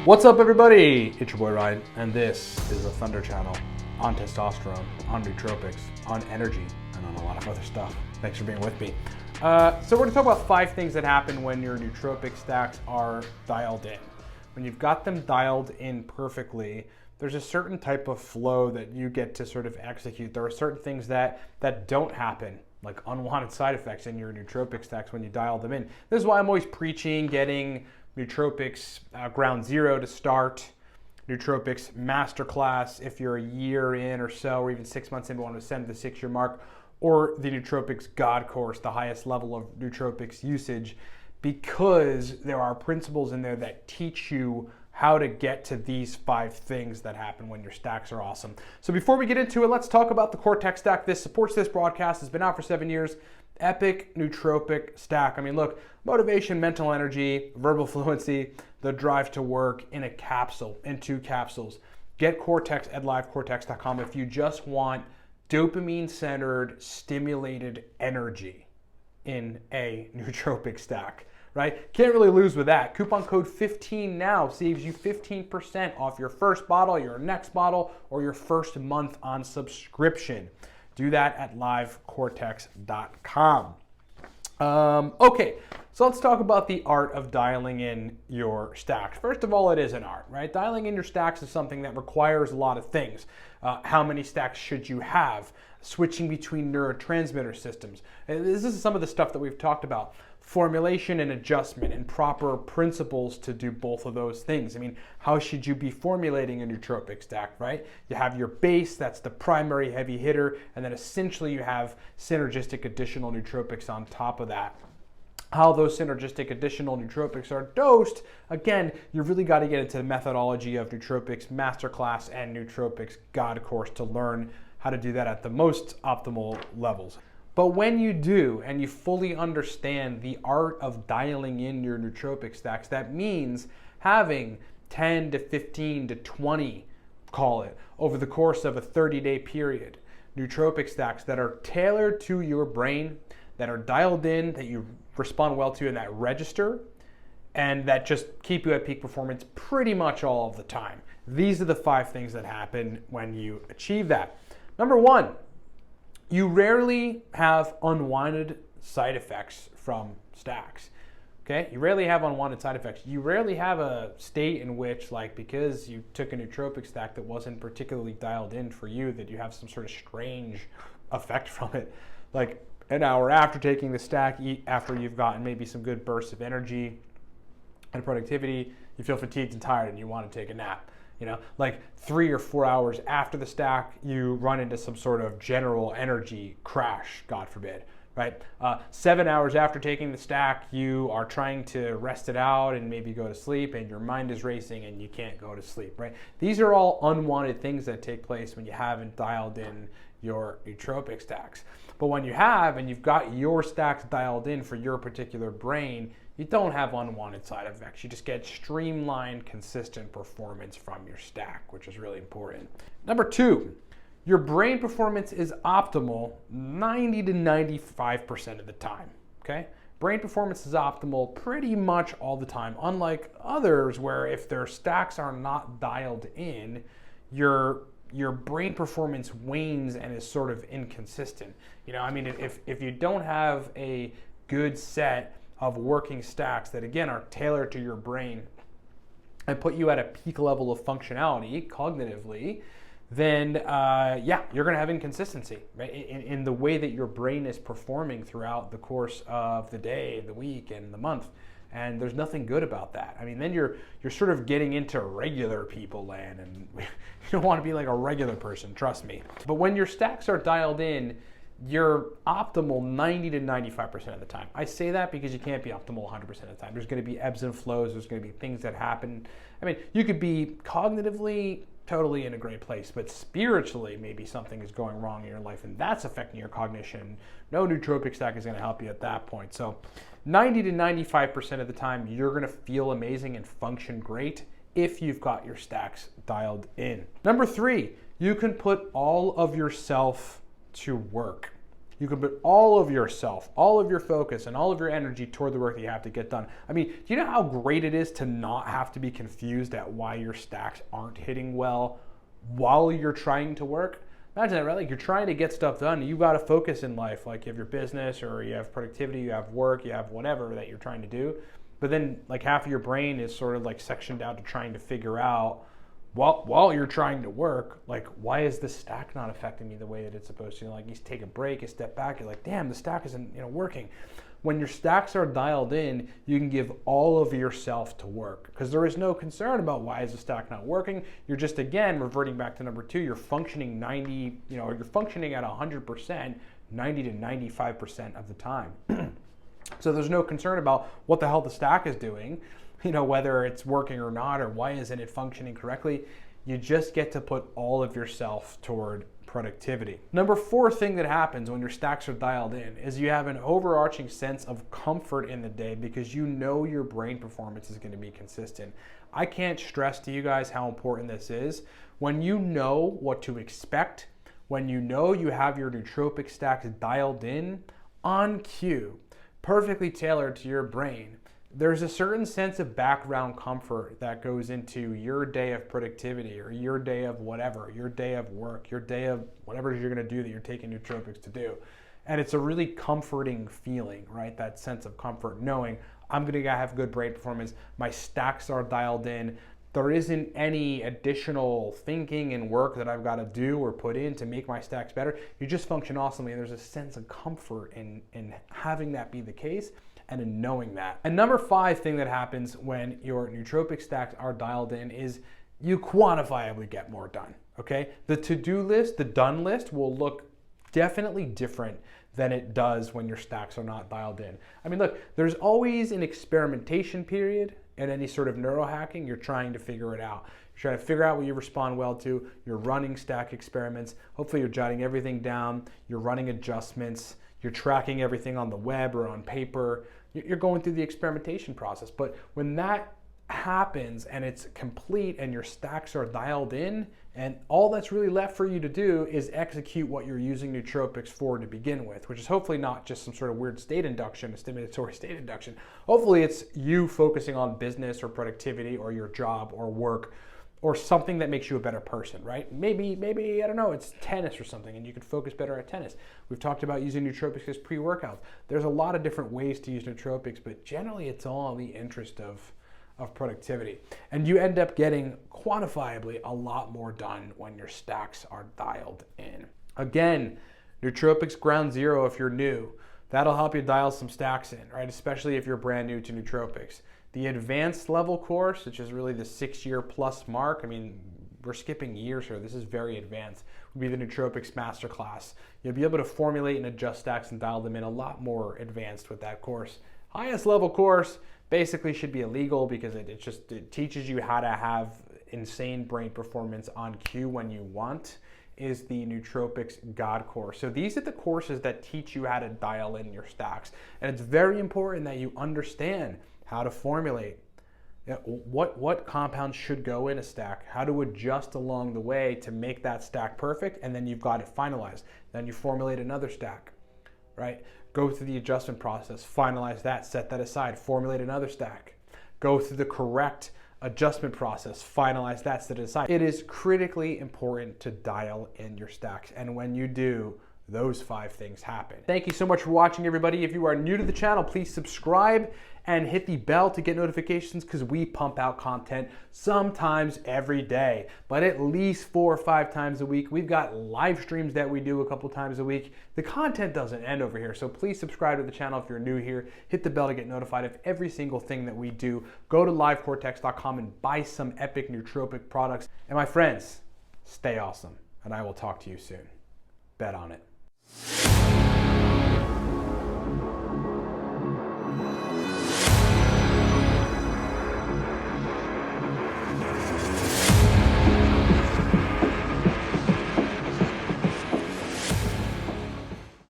What's up, everybody? It's your boy Ryan, and this is a Thunder channel on testosterone, on nootropics, on energy, and on a lot of other stuff. Thanks for being with me. So we're going to talk about 5 things that happen when your nootropic stacks are dialed in. When you've got them dialed in perfectly, there's a certain type of flow that you get to sort of execute. There are certain things that don't happen, like unwanted side effects in your nootropic stacks when you dial them in. This is why I'm always preaching getting Nootropics Ground Zero to start, Nootropics Masterclass if you're a year in or so, or even 6 months in but want to ascend to the 6-year mark, or the Nootropics God Course, the highest level of nootropics usage, because there are principles in there that teach you how to get to these 5 things that happen when your stacks are awesome. So before we get into it, let's talk about the Cortex stack. This supports this broadcast. It's been out for 7 years. Epic nootropic stack. I mean, look, motivation, mental energy, verbal fluency, the drive to work in a capsule, in 2 capsules. Get Cortex at livecortex.com if you just want dopamine-centered, stimulated energy in a nootropic stack, right? Can't really lose with that. Coupon code 15 now saves you 15% off your first bottle, your next bottle, or your first month on subscription. Do that at livecortex.com. Okay, so let's talk about the art of dialing in your stacks. First of all, it is an art, right? Dialing in your stacks is something that requires a lot of things. How many stacks should you have? Switching between neurotransmitter systems. This is some of the stuff that we've talked about. Formulation and adjustment and proper principles to do both of those things. I mean, how should you be formulating a nootropic stack, right? You have your base, that's the primary heavy hitter, and then essentially you have synergistic additional nootropics on top of that. How those synergistic additional nootropics are dosed, again, you really got to get into the methodology of Nootropics Masterclass and Nootropics God Course to learn how to do that at the most optimal levels. But when you do, and you fully understand the art of dialing in your nootropic stacks, that means having 10 to 15 to 20, call it, over the course of a 30-day period, nootropic stacks that are tailored to your brain, that are dialed in, that you respond well to, and that register, and that just keep you at peak performance pretty much all of the time. These are the 5 things that happen when you achieve that. Number 1, you rarely have unwanted side effects from stacks, okay? You rarely have unwanted side effects. You rarely have a state in which, like, because you took a nootropic stack that wasn't particularly dialed in for you, that you have some sort of strange effect from it. Like an hour after taking the stack, after you've gotten maybe some good bursts of energy and productivity, you feel fatigued and tired and you want to take a nap. You know, like 3 or 4 hours after the stack, you run into some sort of general energy crash, God forbid, right? 7 hours after taking the stack, you are trying to rest it out and maybe go to sleep, and your mind is racing and you can't go to sleep, right? These are all unwanted things that take place when you haven't dialed in your nootropic stacks. But when you have, and you've got your stacks dialed in for your particular brain, you don't have unwanted side effects. You just get streamlined, consistent performance from your stack, which is really important. Number 2, your brain performance is optimal 90 to 95% of the time, okay? Brain performance is optimal pretty much all the time, unlike others where if their stacks are not dialed in, your brain performance wanes and is sort of inconsistent. You know, I mean, if you don't have a good set of working stacks that, again, are tailored to your brain and put you at a peak level of functionality cognitively, then yeah, you're going to have inconsistency, right, in the way that your brain is performing throughout the course of the day, the week, and the month. And there's nothing good about that. I mean, then you're sort of getting into regular people land, and you don't want to be like a regular person, trust me. But when your stacks are dialed in, you're optimal 90 to 95% of the time. I say that because you can't be optimal 100% of the time. There's going to be ebbs and flows. There's going to be things that happen. I mean, you could be cognitively totally in a great place, but spiritually maybe something is going wrong in your life and that's affecting your cognition. No nootropic stack is going to help you at that point. So 90 to 95% of the time, you're going to feel amazing and function great if you've got your stacks dialed in. Number 3, you can put all of yourself to work. you can put all of yourself, all of your focus, and all of your energy toward the work that you have to get done. I mean, do you know how great it is to not have to be confused at why your stacks aren't hitting well while you're trying to work? Imagine that, right? Like, you're trying to get stuff done. You've got to focus in life. Like, you have your business, or you have productivity, you have work, you have whatever that you're trying to do. But then, like, half of your brain is sort of like sectioned out to trying to figure out, while you're trying to work, like, why is this stack not affecting me the way that it's supposed to? Like, you take a break, you step back, you're like, damn, the stack isn't, working. When your stacks are dialed in, you can give all of yourself to work, because there is no concern about why is the stack not working. You're just, again, reverting back to number 2, you're functioning you're functioning at 100%, 90 to 95% of the time. So there's no concern about what the hell the stack is doing, whether it's working or not, or why isn't it functioning correctly. You just get to put all of yourself toward productivity. Number 4 thing that happens when your stacks are dialed in is you have an overarching sense of comfort in the day, because your brain performance is going to be consistent. I can't stress to you guys how important this is. When you know what to expect, when you know you have your nootropic stacks dialed in on cue, perfectly tailored to your brain, there's a certain sense of background comfort that goes into your day of productivity, or your day of whatever, your day of work, your day of whatever you're going to do that you're taking nootropics to do. And it's a really comforting feeling, right? That sense of comfort, knowing I'm going to have good brain performance, my stacks are dialed in, there isn't any additional thinking and work that I've got to do or put in to make my stacks better. You just function awesomely, and there's a sense of comfort in having that be the case, and in knowing that. And number 5 thing that happens when your nootropic stacks are dialed in is you quantifiably get more done, okay? The to-do list, the done list, will look definitely different than it does when your stacks are not dialed in. I mean, look, there's always an experimentation period in any sort of neurohacking. You're trying to figure it out. You're trying to figure out what you respond well to. You're running stack experiments. Hopefully you're jotting everything down. You're running adjustments. You're tracking everything on the web or on paper. You're going through the experimentation process. But when that happens and it's complete and your stacks are dialed in, and all that's really left for you to do is execute what you're using nootropics for to begin with, which is hopefully not just some sort of weird state induction, a stimulatory state induction. Hopefully it's you focusing on business or productivity or your job or work, or something that makes you a better person, right? Maybe, I don't know, it's tennis or something, and you can focus better at tennis. We've talked about using nootropics as pre-workouts. There's a lot of different ways to use nootropics, but generally it's all in the interest of productivity. And you end up getting quantifiably a lot more done when your stacks are dialed in. Again, Nootropics Ground Zero if you're new. That'll help you dial some stacks in, right? Especially if you're brand new to nootropics. The advanced level course, which is really the 6-year plus mark, I mean, we're skipping years here. This is very advanced. Would be the Nootropics Masterclass. You'll be able to formulate and adjust stacks and dial them in a lot more advanced with that course. Highest level course basically should be illegal, because it teaches you how to have insane brain performance on cue when you want, is the Nootropics God course. So these are the courses that teach you how to dial in your stacks. And it's very important that you understand how to formulate, what compounds should go in a stack, how to adjust along the way to make that stack perfect, and then you've got it finalized. Then you formulate another stack, right? Go through the adjustment process, finalize that, set that aside, formulate another stack. Go through the correct adjustment process, finalize that, set it aside. It is critically important to dial in your stacks, and when you do, those 5 things happen. Thank you so much for watching, everybody. If you are new to the channel, please subscribe and hit the bell to get notifications, because we pump out content sometimes every day, but at least 4 or 5 times a week. We've got live streams that we do a couple times a week. The content doesn't end over here, so please subscribe to the channel if you're new here. Hit the bell to get notified of every single thing that we do. Go to livecortex.com and buy some epic nootropic products. And my friends, stay awesome, and I will talk to you soon. Bet on it.